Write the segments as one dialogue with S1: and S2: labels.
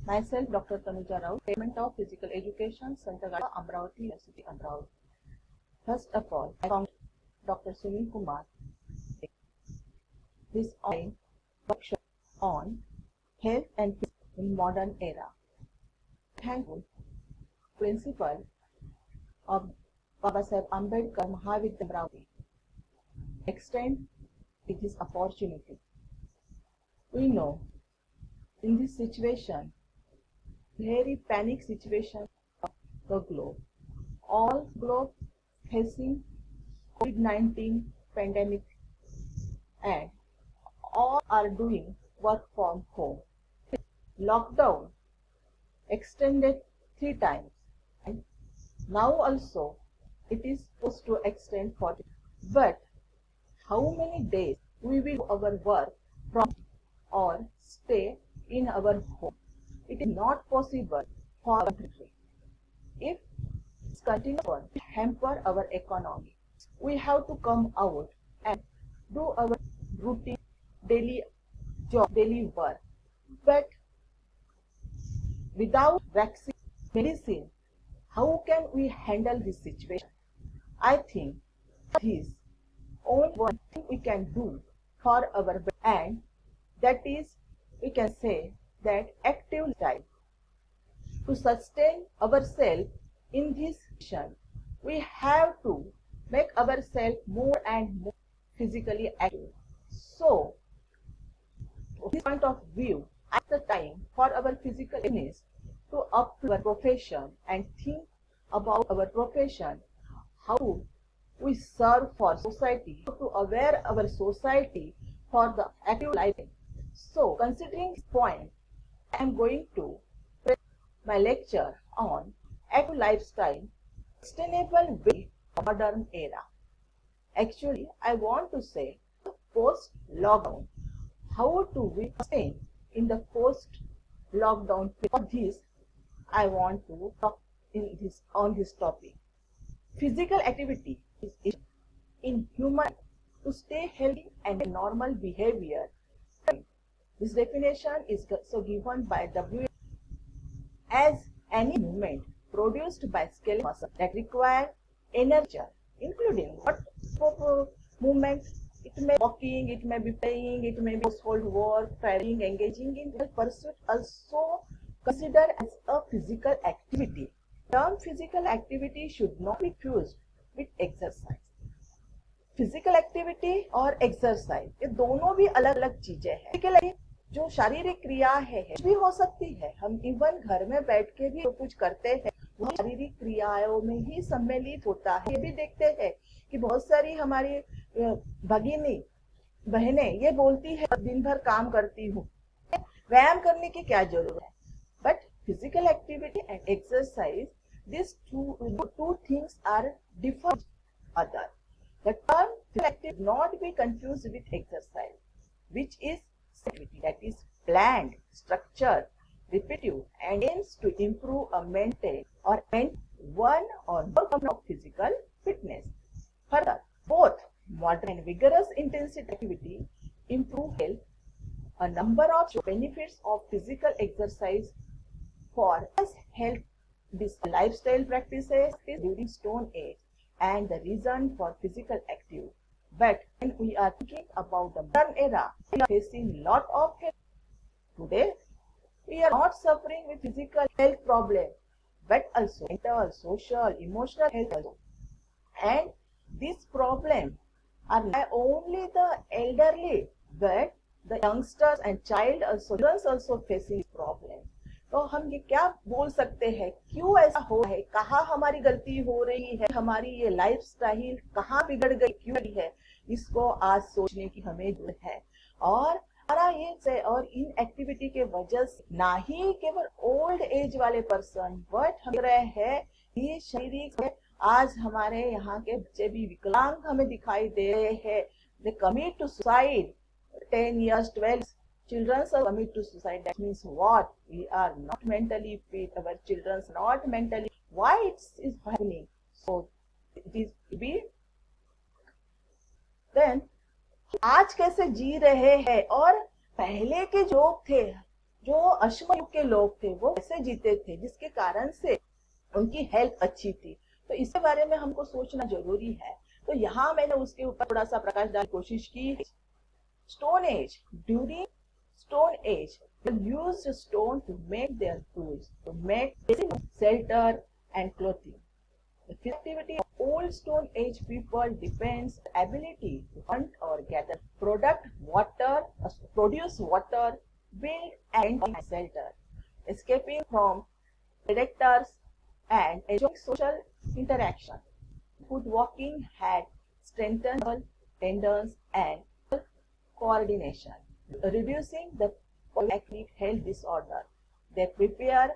S1: Myself, Dr. Tanuja Rao, Department of Physical Education, Santa Gada, Amravati University, Amravati. First of all, I found Dr. Sunil Kumar this online workshop on health and fitness in modern era. Thankful principal of Babasaheb Ambedkar Mahavidyalaya Amravati extend this opportunity. We know in this situation, very panic situation of the globe, all globe facing COVID-19 pandemic, and all are doing work from home. Lockdown extended 3 times, and now also it is supposed to extend 40. But how many days we will do our work from or stay in our home? It is not possible for our country. If it's continuous to hamper our economy, we have to come out and do our routine daily job, daily work. But without vaccine, medicine, how can we handle this situation? I think this is only one thing we can do for our body, and that is, we can say that active lifestyle. To sustain ourselves in this situation, we have to make ourselves more and more physically active. So, from this point of view, at the time for our physical fitness to up our profession and think about our profession, how we serve for society, how to aware our society for the active life. So, considering this point, I am going to present my lecture on active lifestyle, sustainable way of modern era. Actually, I want to say post-lockdown. How to we sustain in the post-lockdown phase? For this, I want to talk on this topic. Physical activity is essential in human to stay healthy and normal behavior. This definition is also given by WHO as any movement produced by skeletal muscle that require energy, including what movement. It may be walking, it may be playing, it may be household work, traveling, engaging in the pursuit, also considered as a physical activity. The term physical activity should not be fused with exercise. Physical activity और exercise ये दोनों भी अलग अलग चीजें हैं। Physical जो शारीरिक क्रिया है भी हो सकती है, हम इवन घर में बैठ के भी कुछ करते हैं, वो शारीरिक क्रियाओं में ही सम्मिलित होता है। ये भी देखते हैं कि बहुत सारी हमारी भगिनी बहनें ये बोलती है दिन भर काम करती हूँ, व्यायाम करने की क्या जरूरत है। But physical activity and exercise, these two things are different other. The term physical activity not be confused with exercise, which is activity that is planned, structured, repetitive, and aims to improve or maintain one or more form of physical fitness. Further, both moderate and vigorous intensity activity improve health. A number of benefits of physical exercise for us health. This lifestyle practices is during Stone Age and the reason for physical active. But when we are thinking about the modern era, we are facing lot of health. Today, we are not suffering with physical health problems, but also mental, social, emotional health also. And these problems are not only the elderly, but the youngsters and children also facing this problem. तो हम ये क्या बोल सकते हैं, क्यों ऐसा हो रहा है, कहाँ हमारी गलती हो रही है, हमारी ये लाइफ स्टाइल कहाँ बिगड़ गई, क्यों है, इसको आज सोचने की हमें जरूरत है। और हमारा ये से और इन एक्टिविटी के वजह से ना ही केवल ओल्ड एज वाले पर्सन, बट हम रहे हैं ये शारीरिक आज हमारे यहाँ के बच्चे भी विकलांग हमें दिखाई दे रहे हैं। They commit to suicide 10 years 12 children are commit to suicide. That means what? We are not mentally fit. Our children are not mentally. Why it is happening? So it is be. Then आज कैसे जी रहे हैं और पहले के जो थे जो अश्म युग के लोग थे वो कैसे जीते थे, जिसके कारण से उनकी हेल्थ अच्छी थी। तो इसके बारे में हमको सोचना जरूरी है। तो यहाँ मैंने उसके ऊपर थोड़ा सा प्रकाश डालने की कोशिश की। Stone age, during stone age used stone to make their tools, to make shelter and clothing. The activity of old Stone Age people depends on the ability to hunt or gather, produce water, build and shelter, escaping from predators and enjoying social interaction. Foot walking had strengthened tendons and coordination, reducing the active health disorder. They prepare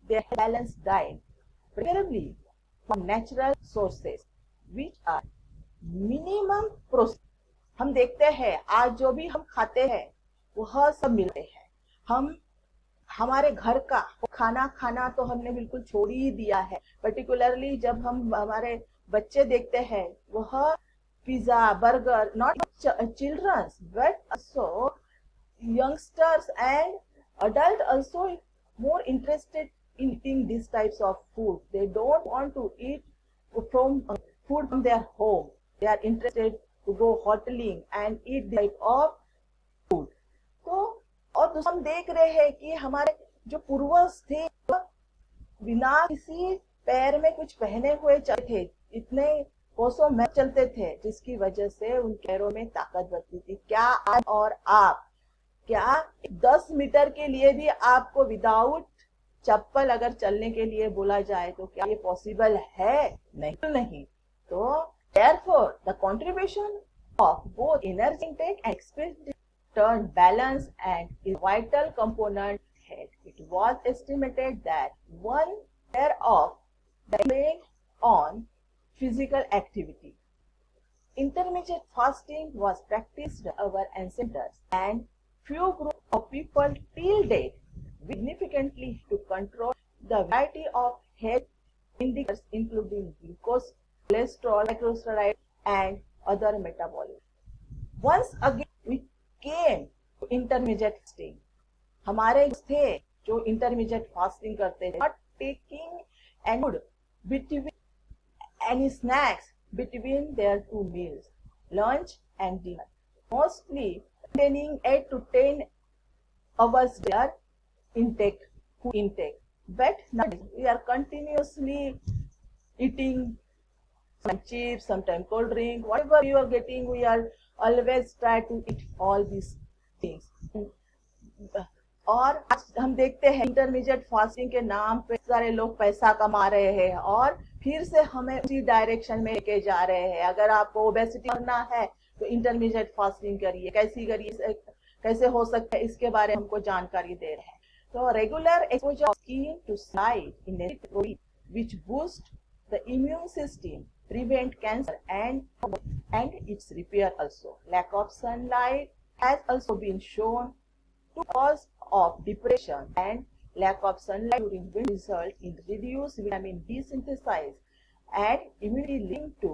S1: their balanced diet, preferably from natural sources, which are minimum processed. हम देखते हैं आज जो भी हम खाते हैं वह सब मिलते हैं। हम हमारे घर का खाना खाना तो हमने बिल्कुल छोड़ ही दिया है। पर्टिकुलरली जब हम हमारे बच्चे देखते हैं वह pizza burger, not childrens but also youngsters and adult also more interested in eating these types of food. They don't want to eat from food from their home. They are interested to go hoteling and eat the type of food. तो और दूसरा हम देख रहे हैं कि हमारे जो पूर्वज थे बिना किसी पैर में कुछ पहने हुए चलते थे, इतने कोसों में चलते थे, जिसकी वजह से उन पैरों में ताकत बढ़ती थी। क्या आज और आप, क्या 10 मीटर के लिए भी आपको विदाउट चप्पल अगर चलने के लिए बोला जाए तो क्या ये पॉसिबल है? नहीं। तो therefore the contribution of both energy intake and expenditure turn balance and is a vital component. It was estimated that 1 year of depending on physical activity. Intermittent fasting was practiced by our ancestors, and few groups of people till date significantly to control the variety of health indicators including glucose, cholesterol, triglycerides, and other metabolites. Once again we came to intermittent fasting. हमारे थे जो intermittent fasting करते थे, not taking any food between any snacks between their two meals, lunch and dinner, mostly maintaining 8 to 10 hours their food intake. But now we are continuously eating some chips, sometimes cold drink, whatever you are getting, we are always try to eat all these things. और आज हम देखते हैं intermediate fasting के नाम पे सारे लोग पैसा कमा रहे हैं और फिर से हमें उसी डायरेक्शन में लेके जा रहे हैं। अगर आपको ओबेसिटी करना है तो इंटरमीडिएट फास्टिंग करिए, कैसी करिए, कैसे हो सकता है, इसके बारे में हमको जानकारी दे रहे हैं। तो regular exposure skin to sunlight in protein which boost the immune system, prevent cancer and its repair also. Lack of sunlight has also been shown to cause of depression, and lack of sunlight during winter result in reduced vitamin D synthesis and immunity linked to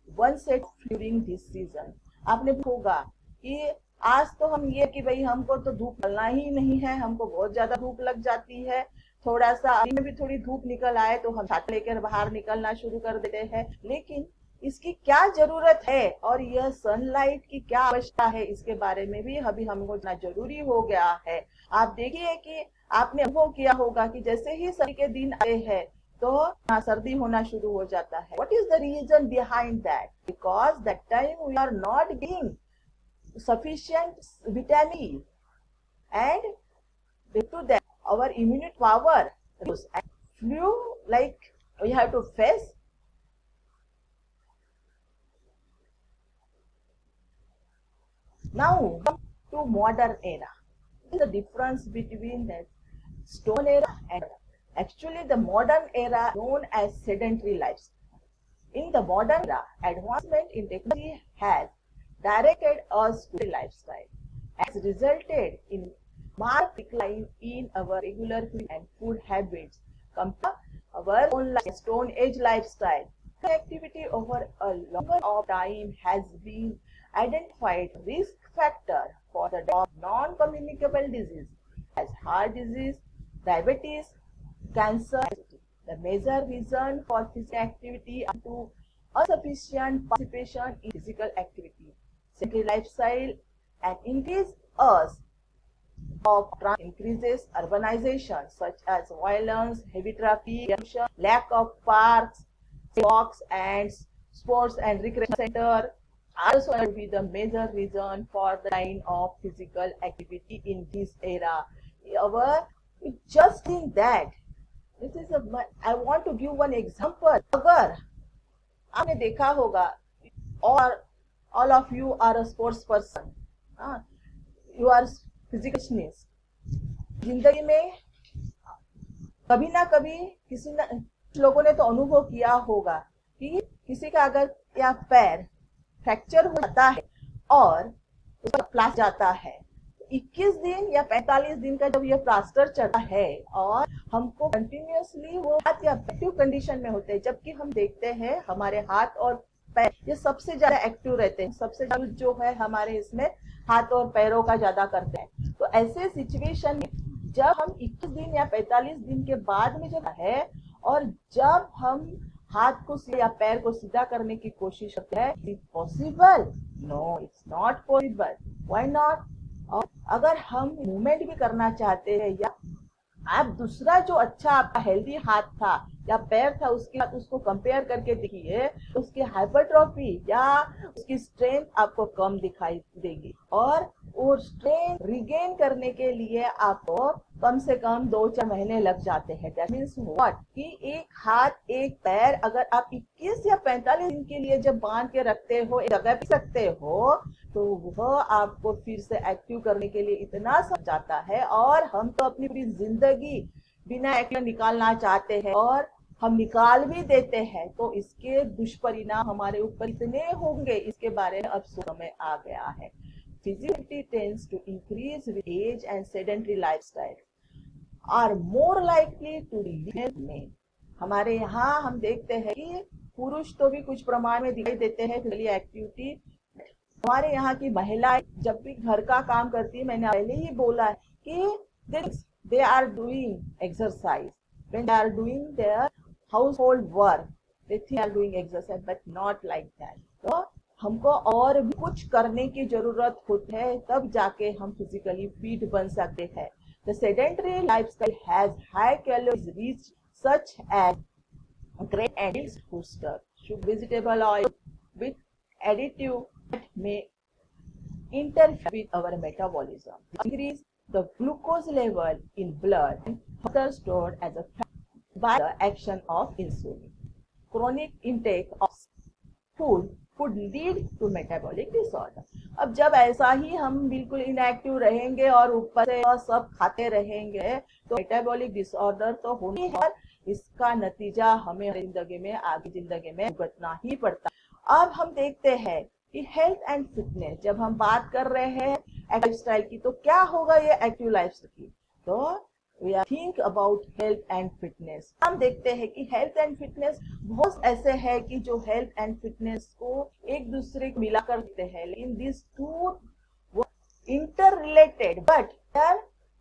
S1: one set during this season. आपने होगा कि आज तो हम ये कि भाई हमको तो धूप निकलना ही नहीं है, हमको बहुत ज्यादा धूप लग जाती है, थोड़ा सा अभी में भी थोड़ी धूप निकल आए तो हम छाता लेकर बाहर निकलना शुरू कर देते हैं। लेकिन इसकी क्या जरूरत है और यह सनलाइट की क्या आवश्यकता है, इसके बारे में भी अभी हमको जानना जरूरी हो गया है। आप देखिए कि आपने अनुभव किया होगा कि जैसे ही सर्दी के दिन आते हैं तो सर्दी होना शुरू हो जाता है। What is the reason behind that? Because that time we are not getting sufficient vitamin and due to that our immunity power reduces and flu like we have to face. Now come to modern era. What is the difference between that stone era and actually the modern era known as sedentary lifestyle? In the modern era, advancement in technology has directed us to a lifestyle has resulted in marked decline in our regular food habits compared to our own stone age lifestyle. The activity over a longer of time has been identified risk factor for the non-communicable disease as heart disease, diabetes, cancer. The major reason for physical activity are to insufficient participation in physical activity, sedentary lifestyle, and increase us of increases urbanization such as violence, heavy traffic, lack of parks, walks, and sports and recreation center also will be the major reason for the decline of physical activity in this era. Our just in that, this is a, I want to give one example. अगर आपने देखा होगा और all of you are a sports person, you are फिजिकलिस्ट, जिंदगी में कभी ना कभी कुछ लोगों ने तो अनुभव किया होगा कि किसी का अगर या पैर फ्रैक्चर हो जाता है और उसका प्लास्टर जाता है, 21 दिन या 45 दिन का जब ये प्लास्टर चढ़ा है और हमको कंटिन्यूअसली वो हाथ या एक्टिव कंडीशन में होते हैं, जबकि हम देखते हैं हमारे हाथ और पैर ये सबसे ज्यादा एक्टिव रहते हैं, सबसे ज्यादा जो है हमारे इसमें हाथ और पैरों का ज्यादा करते हैं। तो ऐसे सिचुएशन में जब हम 21 दिन या 45 दिन के बाद में जब है और जब हम हाथ को या पैर को सीधा करने की कोशिश करते हैं, is possible? No, it's not possible. Why not? और अगर हम मूवमेंट भी करना चाहते हैं या आप दूसरा जो अच्छा आपका हेल्दी हाथ था या पैर था उसके साथ उसको कंपेयर करके देखिए, उसकी हाइपरट्रॉफी या उसकी स्ट्रेंथ आपको कम दिखाई देगी और वो स्ट्रेंथ रिगेन करने के लिए आपको कम से कम 2-4 महीने लग जाते हैं। दैट मीन्स व्हाट कि एक हाथ एक पैर अगर आप 21 या 45 दिन के लिए जब बांध के रखते हो, एक जगह पे सकते हो, तो वह आपको फिर से एक्टिव करने के लिए इतना सब जाता है। और हम तो अपनी पूरी जिंदगी बिना एक्टिव निकालना चाहते हैं और हम निकाल भी देते हैं, तो इसके दुष्परिणाम हमारे ऊपर इतने होंगे, इसके बारे में अब समय आ गया है। Physicality tends to increase with age and sedentary lifestyle are more likely to lead men. हमारे यहाँ हम देखते हैं कि पुरुष तो भी कुछ प्रमाण में दिखाई देते हैं फिजिकली एक्टिविटी। हमारे यहाँ की महिलाएं जब भी घर का काम करती है, मैंने पहले ही बोला है कि they are doing exercise when they are doing their household work, they think they are doing exercise, but not like that. तो हमको और भी कुछ करने की जरूरत होती है, तब जाके हम फिजिकली फिट बन सकते हैं। The sedentary lifestyle has high calories rich such as grain and milk booster, vegetable oil with additive that may interfere with our metabolism, increase the glucose level in blood and further stored as a fat by the action of insulin. Chronic intake of food could lead to metabolic disorder. अब जब ऐसा ही हम बिल्कुल inactive रहेंगे और ऊपर से सब खाते रहेंगे तो मेटाबॉलिक डिसऑर्डर तो होनी है और इसका नतीजा हमें जिंदगी में आगे जिंदगी में भुगतना ही पड़ता है। अब हम देखते हैं कि हेल्थ एंड फिटनेस, जब हम बात कर रहे हैं एक्टिव लाइफस्टाइल की, तो क्या होगा ये एक्टिव लाइफस्टाइल की? तो we are think about health and fitness. हम देखते हैं कि हेल्थ एंड फिटनेस बहुत ऐसे है कि जो हेल्थ एंड फिटनेस को एक दूसरे को मिला कर देते हैं, लेकिन these two interrelated but they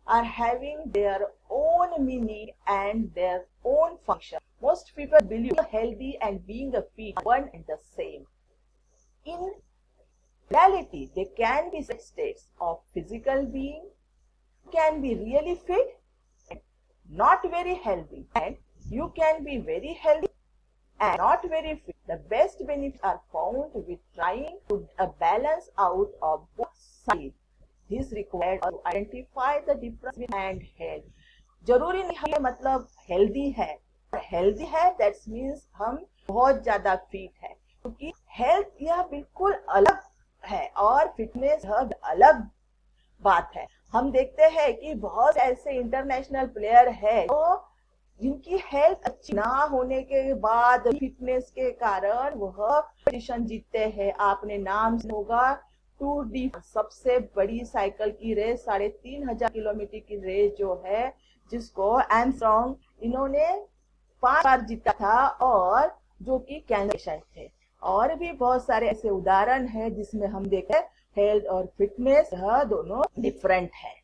S1: are having their own meaning and their own function. Most people believe healthy and being a fit are one and the same. In reality, they can be states of physical being, can be really fit, not very healthy, and you can be very healthy and not very fit. The best benefits are found with trying to balance out of both sides. This requires to identify the difference and health. जरूरी नहीं है मतलब healthy है, healthy है that's means हम बहुत ज्यादा fit है, क्योंकि हेल्थ यह बिल्कुल अलग है और फिटनेस यह अलग बात है। हम देखते हैं कि बहुत ऐसे इंटरनेशनल प्लेयर है तो जिनकी हेल्थ अच्छी ना होने के बाद फिटनेस के कारण वह पोजीशन जीतते हैं। आपने नाम सुना होगा टूर डी, सबसे बड़ी साइकिल की रेस 3500 किलोमीटर की रेस जो है, जिसको आर्मस्ट्रांग इन्होंने 5 बार जीता था और जो कि कैंसर पेशेंट थे। और भी बहुत सारे ऐसे उदाहरण है जिसमें हम देखें हेल्थ और फिटनेस यह दोनों डिफरेंट है।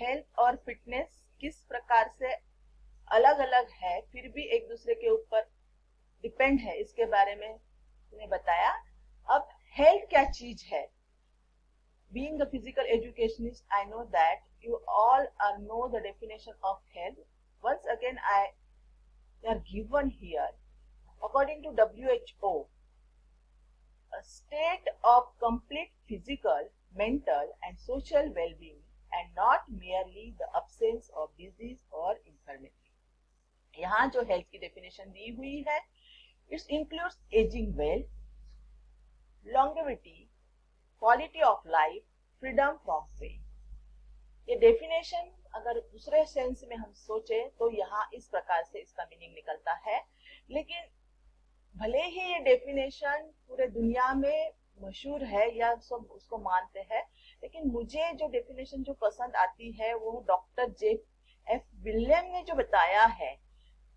S1: हेल्थ और फिटनेस किस प्रकार से अलग अलग है, फिर भी एक दूसरे के ऊपर डिपेंड है, इसके बारे में मैंने बताया। अब हेल्थ क्या चीज है? Being a physical educationist, I know that you all know the definition of health. Once again, I are given here. According to WHO, a state of complete physical, mental, and social well-being, and not merely the absence of disease or infirmity. यहाँ जो health की definition दी हुई है, it includes aging well, longevity, quality of life, freedom from pain. ये definition अगर दूसरे sense में हम सोचे तो यहाँ इस प्रकार से इसका मीनिंग निकलता है। लेकिन भले ही ये डेफिनेशन पूरे दुनिया में मशहूर है या सब उसको मानते हैं, लेकिन मुझे जो डेफिनेशन जो पसंद आती है वो डॉक्टर J.F. विलियम ने जो बताया है।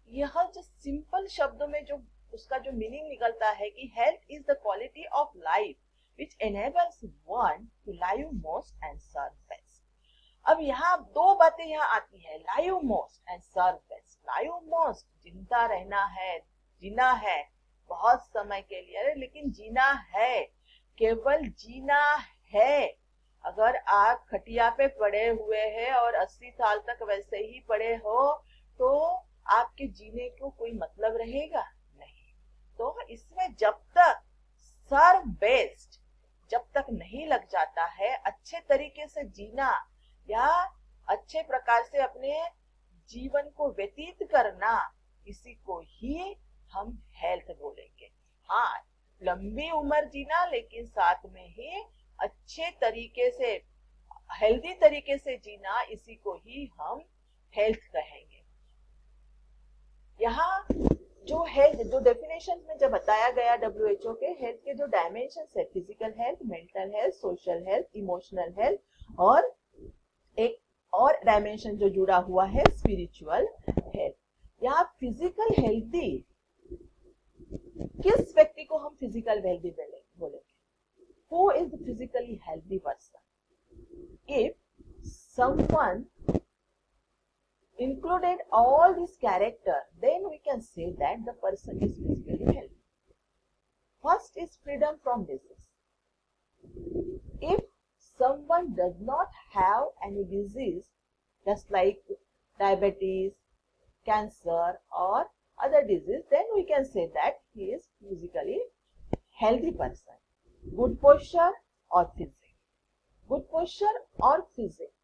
S1: यह जो सिंपल शब्दों में जो उसका जो मीनिंग निकलता है कि health is the quality of life which enables one to live most and serve best. अब यहाँ दो बातें यहाँ आती है, live most and serve best. live most जिंदा रहना है, जीना है बहुत समय के लिए, लेकिन जीना है, केवल जीना है। अगर आप खटिया पे पड़े हुए हैं और 80 साल तक वैसे ही पड़े हो तो आपके जीने को कोई मतलब रहेगा नहीं। तो इसमें जब तक सर्व बेस्ट जब तक नहीं लग जाता है, अच्छे तरीके से जीना या अच्छे प्रकार से अपने जीवन को व्यतीत करना, इसी को ही हम हेल्थ बोलेंगे। हाँ, लंबी उम्र जीना, लेकिन साथ में ही अच्छे तरीके से, हेल्दी तरीके से जीना, इसी को ही हम हेल्थ कहेंगे। यहाँ जो हेल्थ जो डेफिनेशन में जब बताया गया WHO के हेल्थ के जो डायमेंशन है, physical health, mental health, social health, emotional health, और एक और डायमेंशन जो जुड़ा हुआ है स्पिरिचुअल हेल्थ। यहाँ फिजिकल हेल्थी, किस व्यक्ति को हम फिजिकल हेल्थी बोलेंगे? Who is the physically healthy person? If someone included all this character, then we can say that the person is physically healthy. First is freedom from disease. If someone does not have any disease, just like diabetes, cancer or other disease, then we can say that he is physically healthy person. Good posture और physique, good posture और physique।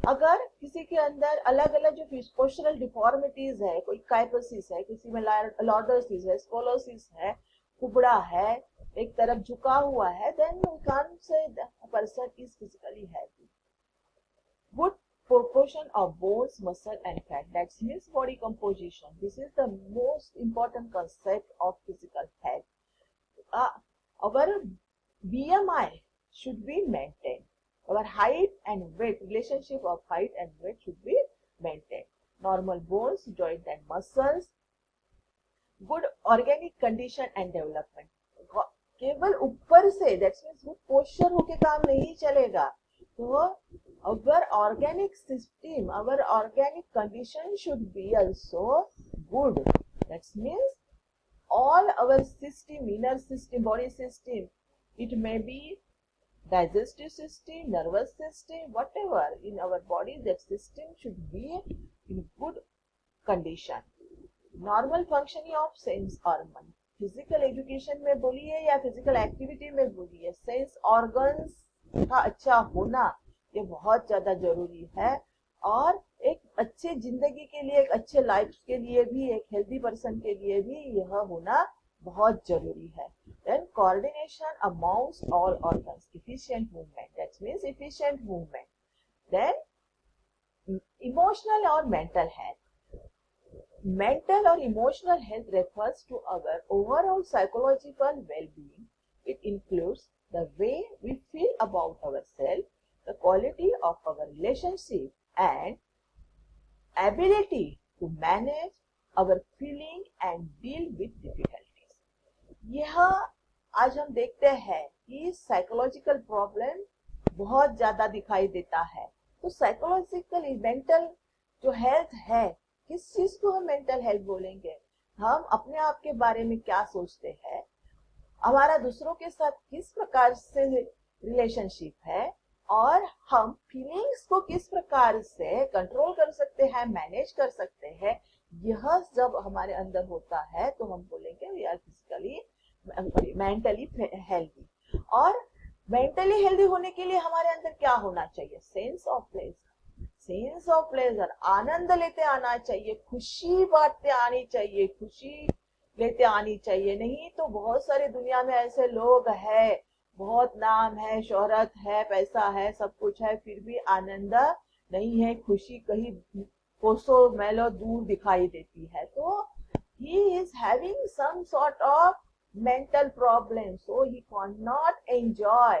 S1: अगर किसी के अंदर अलग अलग जो postural deformities है, कोई काइपोसिस है, किसी में लॉर्डोसिस है, स्कोलोसिस है, कुबड़ा है, एक तरफ झुका हुआ है, then we can't say the person is physically healthy. Good proportion of bones, muscle and fat, that means body composition. This is the most important concept of physical health. Our BMI should be maintained. Our height and weight, relationship of height and weight should be maintained. Normal bones, joint and muscles. Good organic condition and development. केवल ऊपर से, that means वो posture होके काम नहीं चलेगा। तो our organic system, our organic condition should be also good. That means all our system, inner system, body system, it may be digestive system, nervous system, whatever in our body, that system should be in good condition. Normal functioning of sense organ, physical education में बोलिए या physical activity में बोलिए, sense organs का अच्छा होना ये बहुत ज्यादा जरूरी है। और एक अच्छे जिंदगी के लिए, एक अच्छे लाइफ के लिए भी, एक हेल्दी पर्सन के लिए भी यह होना बहुत जरूरी है। Then coordination amongst all organs, efficient movement, that means efficient movement. Then emotional or mental health. Mental or emotional health refers to our overall psychological well-being. It includes the way we feel about ourselves, the quality of our relationship, and ability to manage our feeling and deal with difficulties. यह आज हम देखते हैं कि psychological problem बहुत ज्यादा दिखाई देता है। तो साइकोलॉजिकली मेंटल जो हेल्थ है, किस चीज को हम मेंटल हेल्थ बोलेंगे? हम अपने आप के बारे में क्या सोचते हैं, हमारा दूसरों के साथ किस प्रकार से रिलेशनशिप है, और हम फीलिंग्स को किस प्रकार से कंट्रोल कर सकते हैं, मैनेज कर सकते हैं, यह जब हमारे अंदर होता है तो हम बोलेंगे we are physically mentally healthy. और मेंटली हेल्दी होने के लिए हमारे अंदर क्या होना चाहिए? Sense of pleasure, sense of pleasure, आनंद लेते आना चाहिए, खुशी बांटते आनी चाहिए, खुशी लेते आनी चाहिए। नहीं तो बहुत सारे दुनिया में ऐसे लोग हैं, बहुत नाम है, शोहरत है, पैसा है, सब कुछ है, फिर भी आनंद नहीं है, खुशी कहीं कोसों मैलों दूर दिखाई देती है। तो he is having some sort of mental problem, so he cannot enjoy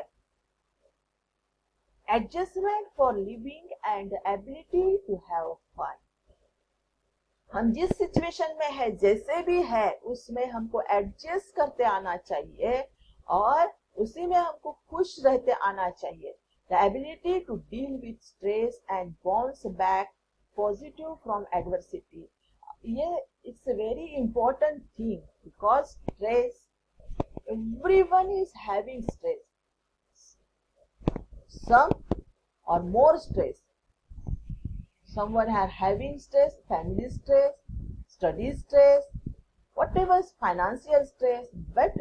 S1: adjustment for living and ability to have fun। हम जिस सिचुएशन में है, जैसे भी है, उसमें हमको एडजस्ट करते आना चाहिए और उसी में हमको खुश रहते आना चाहिए। The ability to deal with stress and bounce back positive from adversity, ये it's a very important thing because stress, everyone is having stress, some or more stress. Someone are having stress, family stress, study stress, whatever is financial stress, but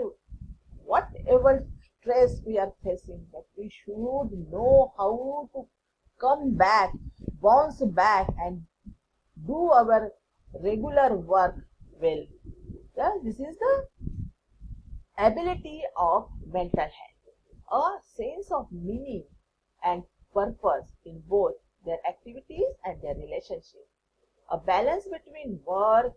S1: whatever stress we are facing, but we should know how to come back, bounce back and do our regular work well. Yeah, this is the ability of mental health. A sense of meaning and purpose in both their activities and their relationship. A balance between work,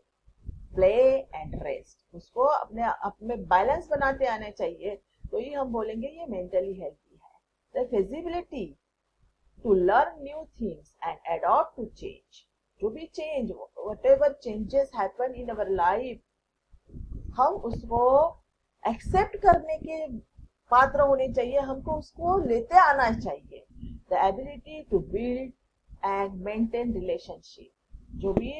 S1: play and rest. उसको अपने अपने balance बनाते आने चाहिए, तो ये हम बोलेंगे ये मेंटली हेल्थी है। The feasibility to learn new things and adapt to change. जो भी change, whatever changes happen in our life, हम उसको एक्सेप्ट करने के पात्र होने चाहिए, हमको उसको लेते आना चाहिए। The ability to build and maintain relationship, जो भी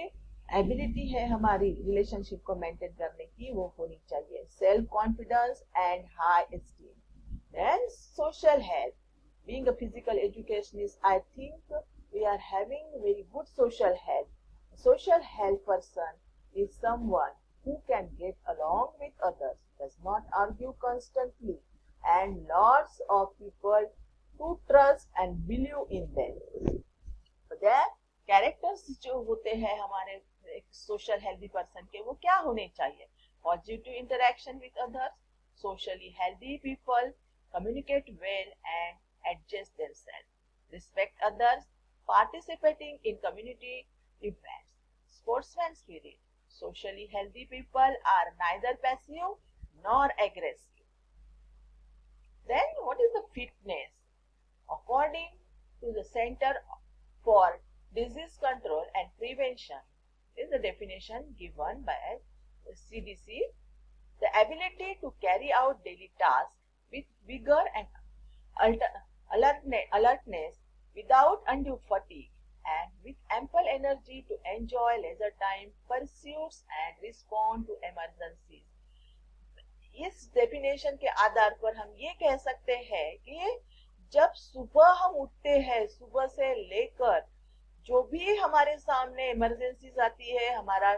S1: एबिलिटी है हमारी रिलेशनशिप को मेंटेन करने की, वो होनी चाहिए। Self confidence and high esteem, then social health. Being a physical educationist, I think we are having very good social health. A social health person is someone who can get along with others, does not argue constantly, and lots of people who trust and believe in them. The characters जो होते हैं हमारे social healthy person के, वो क्या होने चाहिए? Positive interaction with others, socially healthy people, communicate well and adjust themselves, respect others, participating in community events, sportsman spirit. Socially healthy people are neither passive nor aggressive. Then what is the fitness? According to the Center for Disease Control and Prevention, is the definition given by CDC, the ability to carry out daily tasks with vigor and alertness without undue fatigue, and with ample energy to enjoy leisure time pursuits and respond to emergencies. इस definition के आधार पर हम ये कह सकते हैं कि जब सुबह हम उठते हैं, सुबह से लेकर जो भी हमारे सामने इमरजेंसीज आती है, हमारा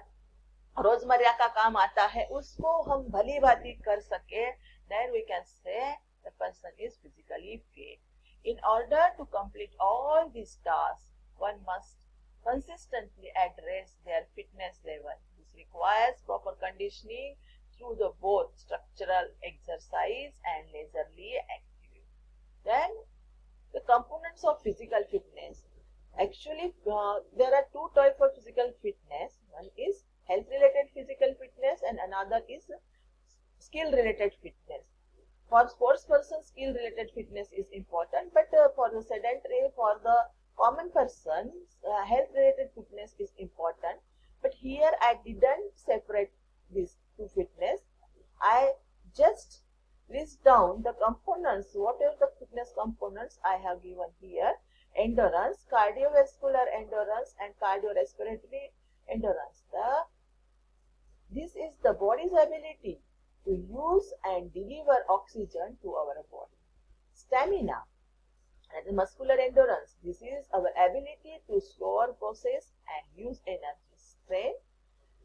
S1: रोजमर्रा का काम आता है, उसको हम भली भांति कर सके, then we can say the person is physically fit. In order to complete all these tasks, one must consistently address their fitness level. This requires proper conditioning through the both structural exercise and leisurely activity. Then the components of physical fitness. Actually, there are two types of physical fitness. One is health-related physical fitness and another is skill-related fitness. For sports person, skill-related fitness is important, but for the sedentary, for the common person, health-related fitness is important. But here I didn't separate these two fitness. I just list down the components, what are the fitness components I have given here. endurance, cardiovascular endurance and cardiorespiratory endurance. This is the body's ability to use and deliver oxygen to our body. Stamina and muscular endurance. This is our ability to store, process and use energy. Strength.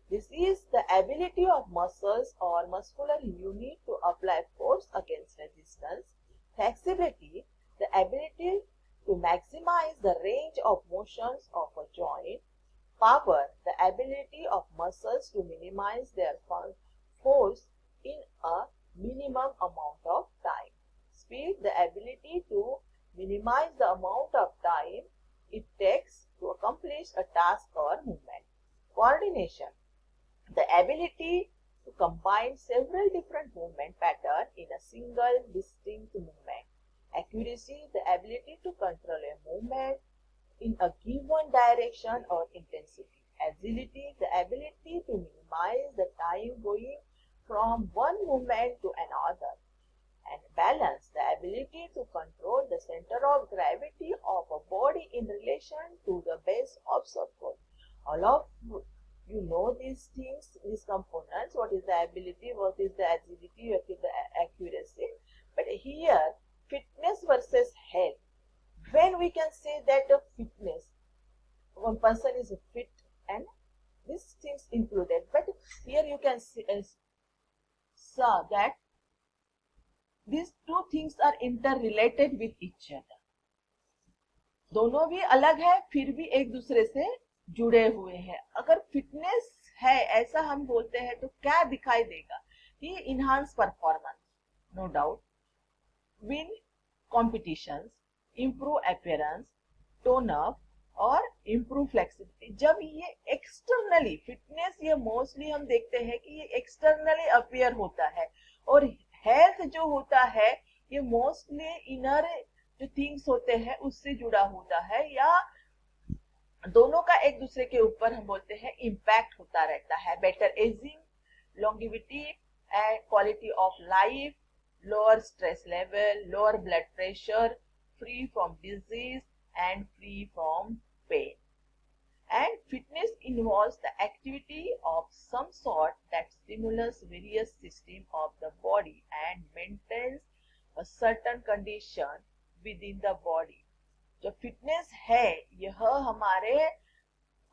S1: This is the ability of muscles or muscular unit to apply force against resistance. Flexibility, the ability to maximize the range of motions of a joint. Power, the ability of muscles to minimize their force in a minimum amount of time. Speed, the ability to minimize the amount of time it takes to accomplish a task or movement. Coordination, the ability to combine several different movement patterns in a single distinct movement. Accuracy, the ability to control a movement in a given direction or intensity. Agility, the ability to minimize the time going from one movement to another. And balance, the ability to control the center of gravity of a body in relation to the base of support. All of you know these things, these components, what is the ability, what is the agility, what is the accuracy. But here, fitness versus health. When we can say that the fitness, one person is fit and these things included, but here you can see that these two things are interrelated with each other. दोनों भी अलग है फिर भी एक दूसरे से जुड़े हुए हैं. अगर फिटनेस है ऐसा हम बोलते हैं तो क्या दिखाई देगा? ये enhance performance, no doubt, win competitions, improve appearance, tone up और इम्प्रूव फ्लेक्सिबिलिटी. जब ये एक्सटर्नली फिटनेस, ये मोस्टली हम देखते हैं कि ये एक्सटर्नली अपीयर होता है और हेल्थ जो होता है ये मोस्टली इनर जो थिंग्स होते हैं उससे जुड़ा होता है, या दोनों का एक दूसरे के ऊपर हम बोलते हैं इम्पैक्ट होता रहता है. Better ageing, longevity and quality of life, lower stress level, lower blood pressure, free from disease and free from pain. And fitness involves the activity of some sort that stimulates various systems of the body and maintains a certain condition within the body. जो fitness है यह हमारे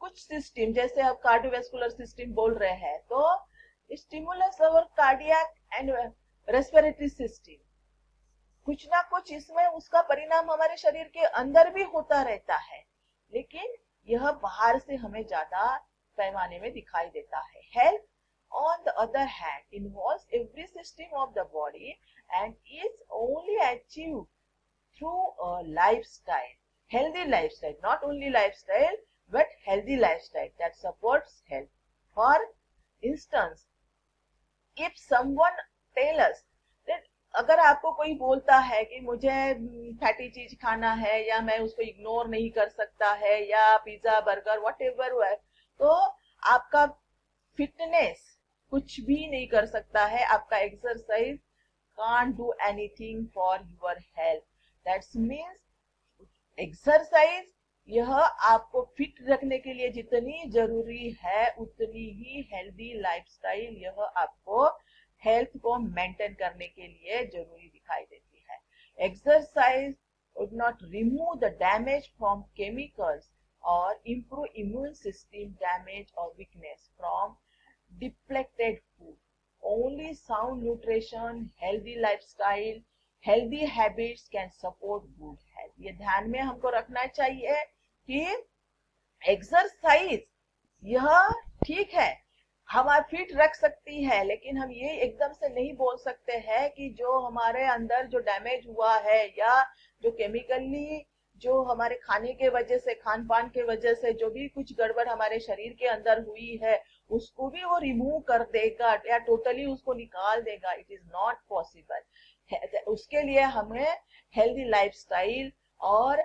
S1: कुछ system, जैसे अब cardiovascular system बोल रहे हैं तो stimulus our cardiac and respiratory system, कुछ ना कुछ इसमें उसका परिणाम हमारे शरीर के अंदर भी होता रहता है, लेकिन यह बाहर से हमें ज्यादा पैमाने में दिखाई देता है. Health on the other hand involves every system of the body and is only achieved through a lifestyle, healthy lifestyle, not only lifestyle but healthy lifestyle that supports health. For instance, if someone tell us that अगर आपको कोई बोलता है कि मुझे fatty चीज खाना है या मैं उसको इग्नोर नहीं कर सकता है या पिज्जा बर्गर वट एवर है, तो आपका फिटनेस कुछ भी नहीं कर सकता है, आपका exercise can't do anything for your health. That means exercise यह आपको फिट रखने के लिए जितनी जरूरी है उतनी ही हेल्दी लाइफस्टाइल यह आपको हेल्थ को मेंटेन करने के लिए जरूरी दिखाई देती है. Exercise would not remove the damage from chemicals or improve immune system damage or weakness from depleted food. Only sound nutrition, healthy lifestyle, healthy habits can support good health. ये ध्यान में हमको रखना चाहिए कि एक्सरसाइज यह ठीक है हमारा फिट रख सकती है, लेकिन हम ये एकदम से नहीं बोल सकते हैं कि जो हमारे अंदर जो डैमेज हुआ है या जो केमिकली जो हमारे खाने के वजह से, खान पान के वजह से जो भी कुछ गड़बड़ हमारे शरीर के अंदर हुई है उसको भी वो रिमूव कर देगा या टोटली उसको निकाल देगा. It is not possible. उसके लिए हमें हेल्दी लाइफस्टाइल और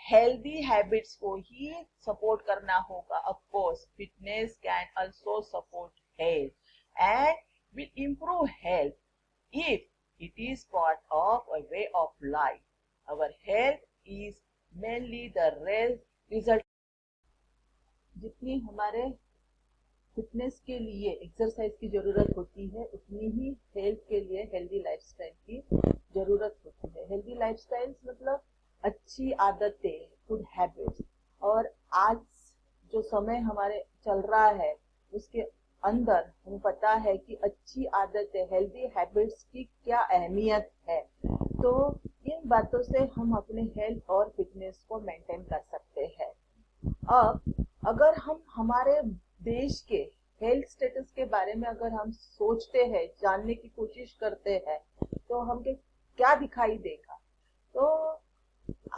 S1: हेल्दी हैबिट्स को ही सपोर्ट करना होगा. Of course fitness can also support health and will improve health if it is part of a way of life. Our health is mainly the result. जितनी हमारे fitness के लिए exercise की जरूरत होती है उतनी ही हेल्थ के लिए हेल्दी लाइफस्टाइल की जरूरत होती है। हेल्दी लाइफस्टाइल मतलब अच्छी आदतें, गुड हैबिट्स। और आज जो समय हमारे चल रहा है उसके अंदर हमें पता है कि अच्छी आदतें, हेल्दी हैबिट्स की क्या अहमियत है। तो इन बातों से हम अपने हेल्थ और फिटनेस को मेंटेन कर सकते हैं। अब अगर हम हमारे देश के हेल्थ स्टेटस के बारे में अगर हम सोचते हैं, जानने की कोशिश करते हैं, तो हमें क्या दिखाई देगा। तो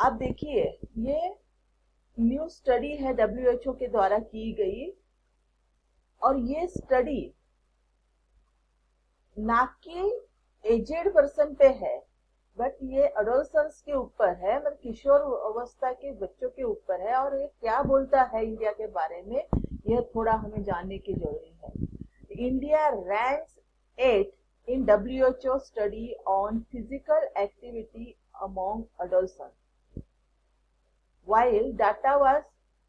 S1: आप देखिए, ये न्यू स्टडी है WHO के द्वारा की गई, और ये स्टडी ना कि एजेड पर्सन पे है, बट ये अडोलसेंस के ऊपर है, मतलब किशोर अवस्था के बच्चों के ऊपर है। और ये क्या बोलता है इंडिया के बारे में, यह थोड़ा हमें जानने की जरूरी है। India ranks 8 in WHO study on physical activity among adolescents, while data was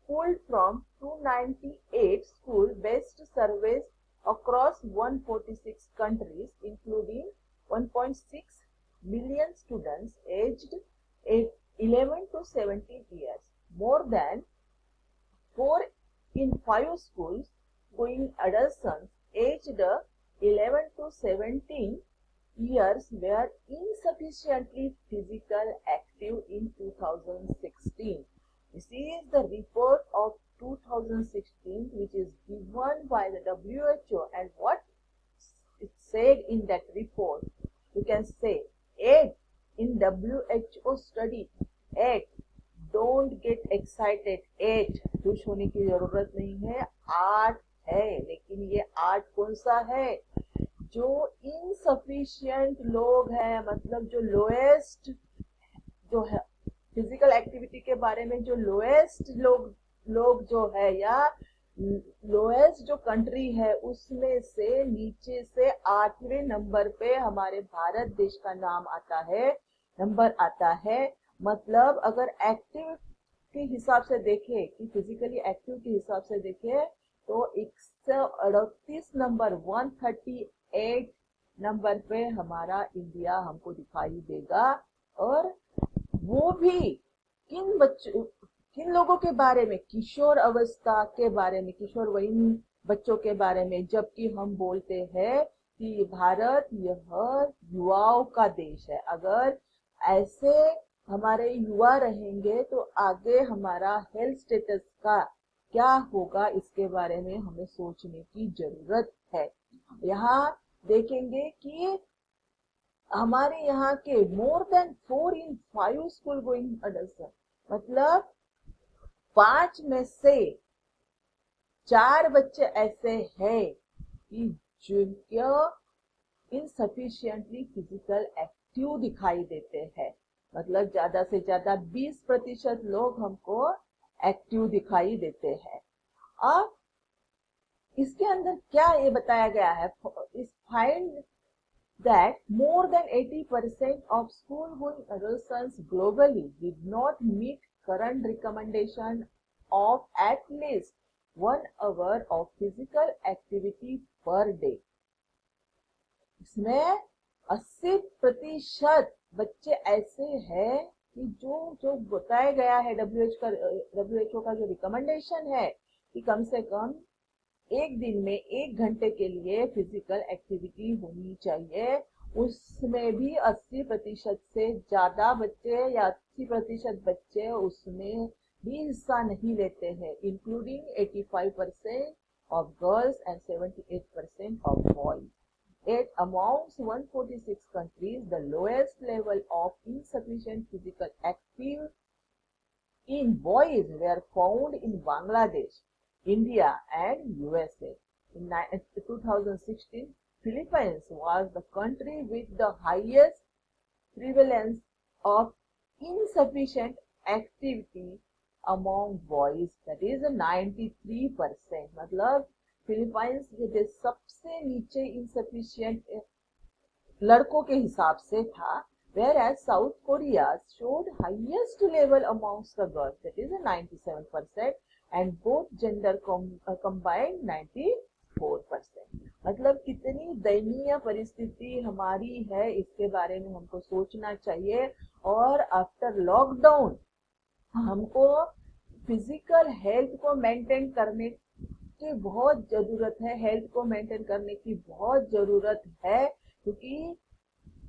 S1: pulled from 298 school-based surveys across 146 countries, including 1.6 million students aged 11 to 17 years. More than 4 in 5 schools going adolescents aged 11 to 17 years were insufficiently physical active in 2016. This is the report of 2016 which is given by the WHO, and what it said in that report, you can say 8 in WHO study, 8, don't get excited, 8 खुश होने की जरूरत नहीं है, 8 है। लेकिन ये 8 कौन सा है, जो इनसफिशिएंट लोग हैं, मतलब जो लोएस्ट जो है फिजिकल एक्टिविटी के बारे में, जो लोएस्ट लोग जो है, या लोएस्ट जो कंट्री है, उसमें से नीचे से 8वें नंबर पे हमारे भारत देश का नाम आता है, नंबर आता है। मतलब अगर एक्टिव के हिसाब से देखें, कि फिजिकली एक्टिव के हिसाब से देखें, तो 138 नंबर, 138 नंबर पे हमारा इंडिया हमको दिखाई देगा। और वो भी किन लोगों के बारे में, किशोर अवस्था के बारे में, किशोर वयीन बच्चों के बारे में। जबकि हम बोलते हैं कि भारत यह युवाओं का देश है। अगर ऐसे हमारे युवा रहेंगे तो आगे हमारा हेल्थ स्टेटस का क्या होगा, इसके बारे में हमें सोचने की जरूरत है। यहाँ देखेंगे कि हमारे यहाँ के more than 4 in 5 school going adult, मतलब 5 में से 4 बच्चे ऐसे हैं कि जिनके इनसफिशिएंटली फिजिकल एक्टिव दिखाई देते हैं। मतलब ज्यादा से ज्यादा 20% लोग हमको एक्टिव दिखाई देते हैं। अब इसके अंदर क्या ये बताया गया है, इस find that more than 80% of school-going adolescents globally did not meet current recommendation of at least 1 hour of physical activity per day. इसमें 80% बच्चे ऐसे हैं कि जो बताया गया है WHO का जो रिकमेंडेशन है कि कम से कम एक दिन में 1 घंटे के लिए फिजिकल एक्टिविटी होनी चाहिए। उसमें भी 80% से ज्यादा बच्चे या 80% बच्चे उसमें भी हिस्सा नहीं लेते हैं, including 85% of girls and 78% of boys. Yet amongst 146 countries, the lowest level of insufficient physical activity in boys were found in Bangladesh, India and USA. In 2016, Philippines was the country with the highest prevalence of insufficient activity among boys, that is 93%। मतलब Philippines जो सबसे नीचे insufficient लड़कों के हिसाब से था, whereas South Korea showed highest level amongst the girls, that is 97%, and both gender combined 94%. मतलब कितनी दयनीय परिस्थिति हमारी है, इसके बारे में हमको सोचना चाहिए। और आफ्टर लॉकडाउन हमको फिजिकल हेल्थ को मेंटेन करने की बहुत जरूरत है, हेल्थ को मेंटेन करने की बहुत जरूरत है। क्योंकि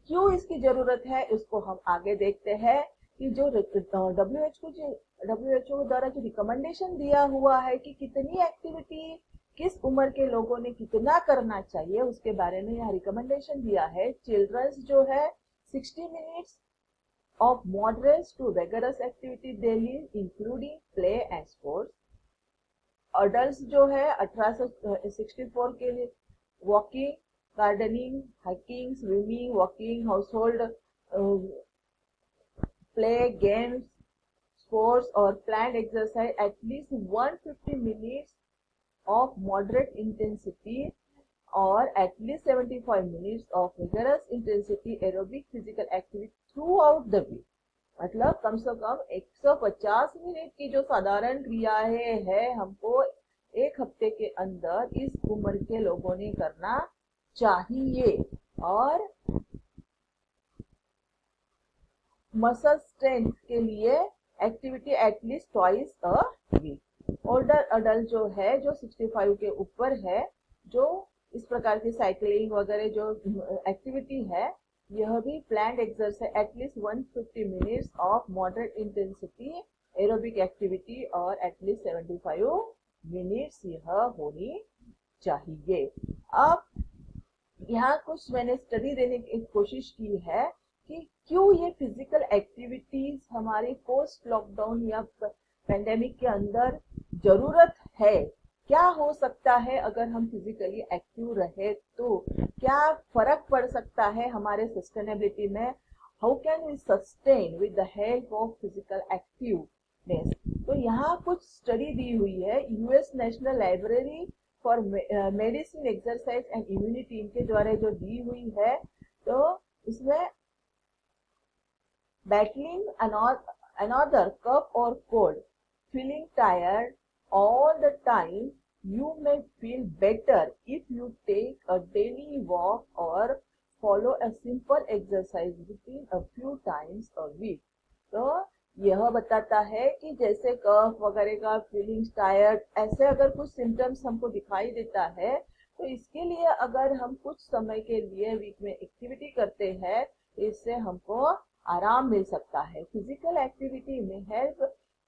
S1: क्यों इसकी जरूरत है उसको हम आगे देखते हैं कि जो डब्ल्यूएचओ द्वारा जो रिकमेंडेशन दिया हुआ है कि कितनी एक्टिविटी किस उम्र के लोगों ने कितना करना चाहिए, उसके बारे में यहाँ रिकमेंडेशन दिया है। चिल्ड्रंस जो है 60 minutes of moderate to vigorous activity daily including play and sports। adults जो है 18 से 64 के लिए walking, gardening, hiking, swimming, walking, household play, games, sports और planned exercise at least 150 minutes of moderate intensity और at least 75 minutes of vigorous intensity aerobic physical activity throughout the week. मतलब कम से कम 150 मिनट की जो साधारण क्रियाएं है हमको एक हफ्ते के अंदर इस उम्र के लोगों ने करना चाहिए। और मसल स्ट्रेंथ के लिए activity at least twice a week. Older adult जो है, जो 65 के ऊपर है, जो इस प्रकार की साइकिलिंग वगैरह जो एक्टिविटी है, यह भी planned exercise at least 150 minutes of moderate intensity aerobic activity और एटलीस्ट 75 मिनट्स यह होनी चाहिए। अब यहाँ कुछ मैंने स्टडी देने की कोशिश की है कि क्यों ये फिजिकल एक्टिविटीज हमारे पोस्ट लॉकडाउन या पेंडेमिक के अंदर जरूरत है। क्या हो सकता है अगर हम फिजिकली एक्टिव रहे तो क्या फर्क पड़ सकता है हमारे सस्टेनेबिलिटी में। How can we sustain with the help of physical activeness. तो यहाँ कुछ स्टडी दी हुई है US National Library for Medicine, exercise and immunity, इनके द्वारा जो दी हुई है। तो इसमें battling another cough or cold, feeling tired all the time, you may feel better if you take a daily walk or follow a simple exercise routine a few times a week। तो यह बताता है कि जैसे कफ वगैरह का, feeling tired, ऐसे अगर कुछ सिम्टम्स हमको दिखाई देता है तो इसके लिए अगर हम कुछ समय के लिए वीक में एक्टिविटी करते हैं तो इससे हमको आराम मिल सकता है। फिजिकल एक्टिविटी में help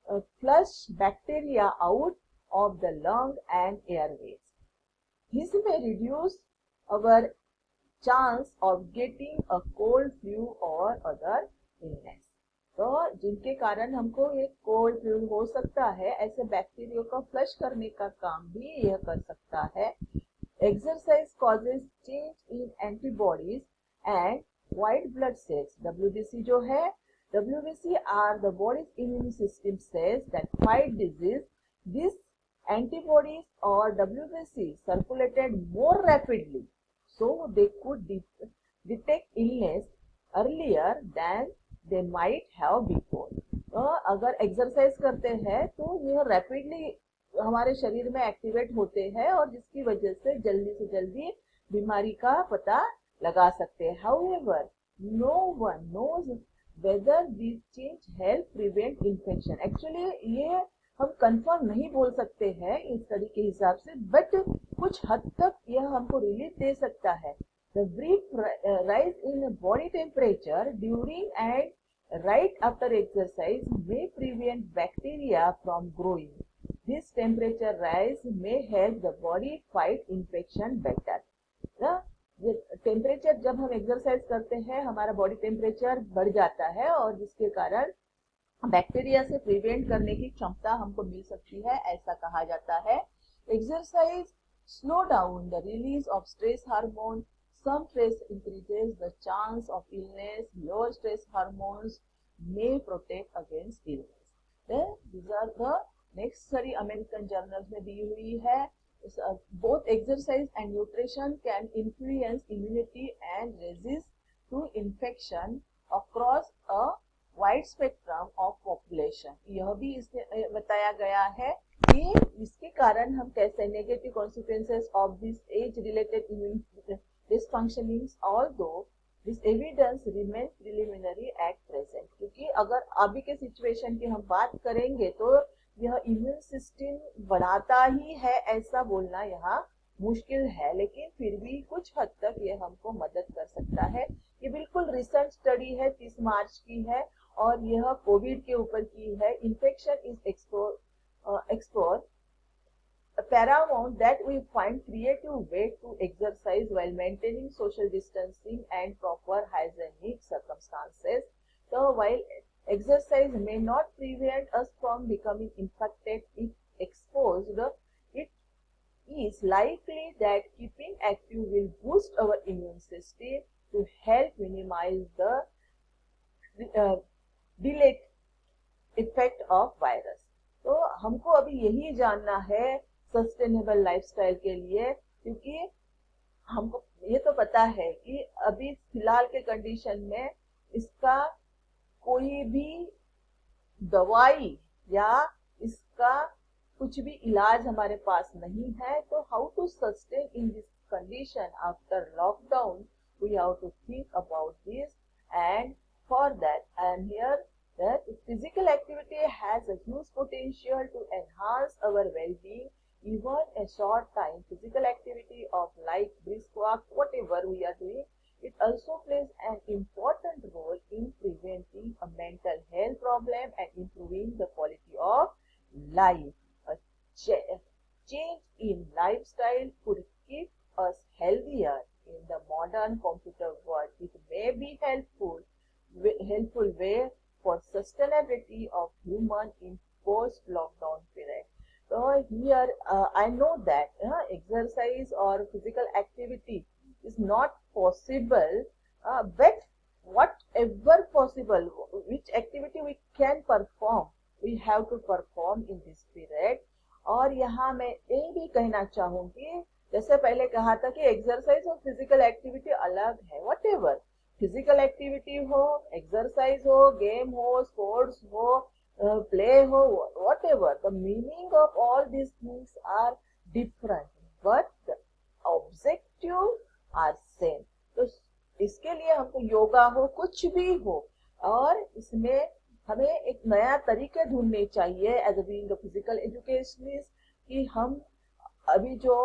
S1: flush bacteria out of the lung and airways. This में reduce our chance of getting a cold, flu और अदर इलनेस। तो जिनके कारण हमको एक कोल्ड, फ्लू हो सकता है, ऐसे बैक्टीरिया को फ्लश करने का काम भी यह कर सकता है। Exercise causes change in antibodies and white blood cells। WBC जो है, WBC are the body's immune system cells that fight disease। These antibodies or WBC circulated more rapidly, so they could detect illness earlier than they might have before। तो अगर exercise करते हैं तो यह rapidly हमारे शरीर में एक्टिवेट होते हैं और जिसकी वजह से जल्दी बीमारी का पता लगा सकते हैं। However, no one knows whether these change help prevent infection। Actually ये हम कंफर्म नहीं बोल सकते हैं इस स्टडी के हिसाब से, बट कुछ हद तक यह हमको रिलीफ दे सकता है। The brief rise in body temperature during and right after exercise may prevent bacteria from growing। This temperature rise may help the body fight infection better। Temperature जब हम एक्सरसाइज करते हैं हमारा बॉडी टेम्परेचर बढ़ जाता है और जिसके कारण बैक्टीरिया से प्रिवेंट करने की क्षमता हमको मिल सकती है, ऐसा कहा जाता है। Exercise slow down the release of stress hormone. Some stress increases the chance of illness. Lower stress hormones may protect against illness. This are the next study American journals में दी हुई है। Both exercise and nutrition can influence immunity and resist to infection across a wide spectrum of population. यह भी इसमें बताया गया है कि इसके कारण हम कैसे negative consequences of this age related immune dysfunctionings, although this evidence remain preliminary at present. क्योंकि अगर अभी के सिचुएशन की हम बात करेंगे तो यह इम्यून सिस्टम बढ़ाता ही है ऐसा बोलना यहाँ मुश्किल है, लेकिन फिर भी कुछ हद तक ये हमको मदद कर सकता है। ये बिल्कुल रिसेंट स्टडी है, 30 मार्च की है और यह कोविड के ऊपर की है। Infection is explore paramount that we find creative way to exercise while maintaining social distancing and proper hygienic circumstances. So while exercise may not prevent us from becoming infected if exposed, it is likely that keeping active will boost our immune system to help minimize the delayed effect of virus. तो हमको अभी यही जानना है sustainable lifestyle के लिए, क्योंकि हमको ये तो पता है कि अभी फिलहाल के कंडीशन में इसका कोई भी दवाई या इसका कुछ भी इलाज हमारे पास नहीं है। तो how to sustain in this condition after lockdown, we have to think about this, and for that I am here that physical activity has a huge potential to enhance our well-being. Even a short time physical activity of like brisk walk, whatever we are doing, it also plays an important role in preventing a mental health problem and improving the quality of life. A change in lifestyle could keep us healthier. In the modern computer world, it may be helpful way for sustainability of human in post-lockdown period. So here I know that exercise or physical activity is not possible, but whatever possible, which activity we can perform, we have to perform in this period. और यहाँ मैं ये भी कहना चाहूंगी, जैसे पहले कहा था कि एक्सरसाइज और फिजिकल एक्टिविटी अलग है। व्हाटएवर फिजिकल एक्टिविटी हो, एक्सरसाइज हो, गेम हो, स्पोर्ट्स हो, प्ले हो, whatever, the meaning of all these things are different, but the objective are same. तो इसके लिए हमको योगा हो, कुछ भी हो, और इसमें हमें एक नया तरीके ढूंढने चाहिए as a being physical educationist, कि हम अभी जो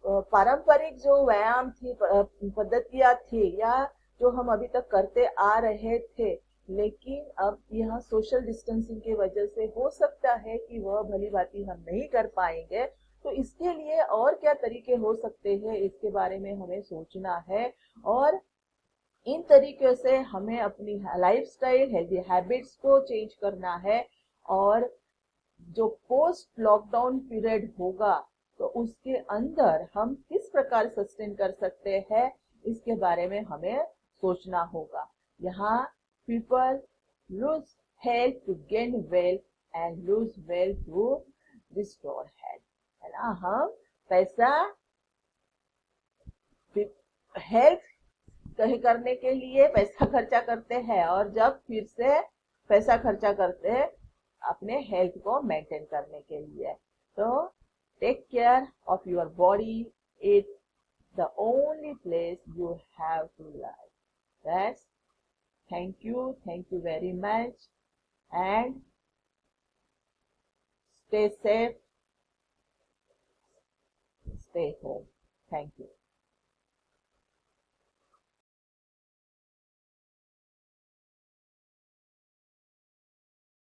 S1: पारंपरिक जो व्यायाम थी, पद्धतियां थी, या जो हम अभी तक करते आ रहे थे, लेकिन अब यह सोशल डिस्टेंसिंग की वजह से हो सकता है कि वह भली भांति हम नहीं कर पाएंगे। तो इसके लिए और क्या तरीके हो सकते हैं, इसके बारे में हमें सोचना है, और इन तरीके से हमें अपनी लाइफस्टाइल, हेल्दी हैबिट्स को चेंज करना है। और जो पोस्ट लॉकडाउन पीरियड होगा तो उसके अंदर हम किस प्रकार सस्टेन कर सकते हैं, इसके बारे में हमें सोचना होगा। यहाँ people lose health to gain wealth and lose wealth to restore health, है ना। हम पैसा हेल्थ करने के लिए पैसा खर्चा करते हैं, और जब फिर से पैसा खर्चा करते हैं अपने हेल्थ को मेंटेन करने के लिए। तो take care of your body, it's the only place you have to live. That's thank you very much, and stay safe, stay home. Thank you.